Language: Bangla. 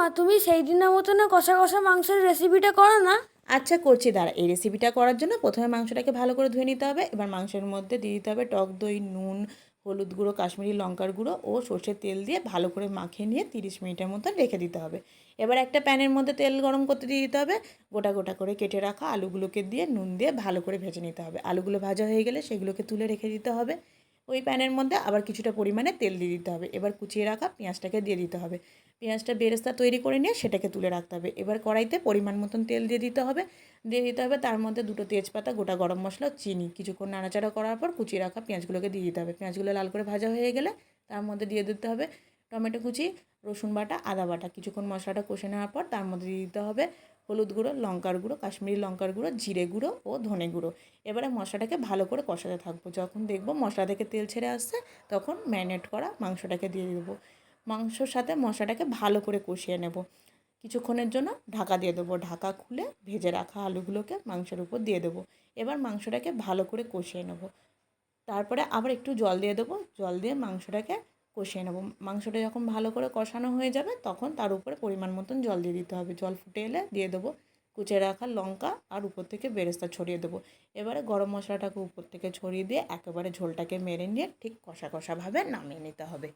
মা, তুমি সেই দিনের মতনে কষা কষা মাংসের রেসিপিটা করো না। আচ্ছা করছি, দাঁড়া। এই রেসিপিটা করার জন্য প্রথমে মাংসটাকে ভালো করে ধুয়ে নিতে হবে। এবার মাংসের মধ্যে দিয়ে দিতে হবে টক দই, নুন, হলুদ গুঁড়ো, কাশ্মীরি লঙ্কার গুঁড়ো ও সর্ষের তেল দিয়ে ভালো করে মাখিয়ে নিয়ে 30 মিনিটের মতন রেখে দিতে হবে। এবার একটা প্যানের মধ্যে তেল গরম করতে দিয়ে দিতে হবে। গোটা গোটা করে কেটে রাখা আলুগুলোকে দিয়ে নুন দিয়ে ভালো করে ভেজে নিতে হবে। আলুগুলো ভাজা হয়ে গেলে সেগুলোকে তুলে রেখে দিতে হবে। ওই প্যানের মধ্যে আবার কিছুটা পরিমাণে তেল দিয়ে দিতে হবে। এবার কুচিয়ে রাখা পেঁয়াজটাকে দিয়ে দিতে হবে। পেঁয়াজটা বেরেস্তা তৈরি করে নিয়ে সেটাকে তুলে রাখতে হবে। এবার কড়াইতে পরিমাণ মতন তেল দিয়ে দিতে হবে। তার মধ্যে দুটো তেজপাতা, গোটা গরম মশলা, চিনি, কিছুক্ষণ নাড়াচাড়া করার পর কুচিয়ে রাখা পেঁয়াজগুলোকে দিয়ে দিতে হবে। পেঁয়াজগুলো লাল করে ভাজা হয়ে গেলে তার মধ্যে দিয়ে দিতে হবে টমেটো কুচি, রসুন বাটা, আদা বাটা। কিছুক্ষণ মশলাটা কষে নেওয়ার পর তার মধ্যে দিয়ে দিতে হবে হলুদ গুঁড়ো, লঙ্কার গুঁড়ো, কাশ্মীরি লঙ্কার গুঁড়ো, জিরে গুঁড়ো ও ধনে গুঁড়ো। এবারে মশলাটাকে ভালো করে কষাতে থাকবো। যখন দেখবো মশলা থেকে তেল ছেড়ে আসছে তখন ম্যারিনেট করা মাংসটাকে দিয়ে দেবো। মাংসর সাথে মশলাটাকে ভালো করে কষিয়ে নেব। কিছুক্ষণের জন্য ঢাকা দিয়ে দেবো। ঢাকা খুলে ভেজে রাখা আলুগুলোকে মাংসের উপর দিয়ে দেবো। এবার মাংসটাকে ভালো করে কষিয়ে নেব। তারপরে আবার একটু জল দিয়ে দেবো। জল দিয়ে মাংসটাকে কষিয়ে নেব। মাংসটা যখন ভালো করে কষানো হয়ে যাবে তখন তার উপরে পরিমাণ মতন জল দিয়ে দিতে হবে। জল ফুটে এলে দিয়ে দেবো কুচিয়ে রাখা লঙ্কা আর উপর থেকে বেরেস্তা ছড়িয়ে দেবো। এবারে গরম মশলাটাকে উপর থেকে ছড়িয়ে দিয়ে একেবারে ঝোলটাকে মেরে নিয়ে ঠিক কষা কষাভাবে নামিয়ে নিতে হবে।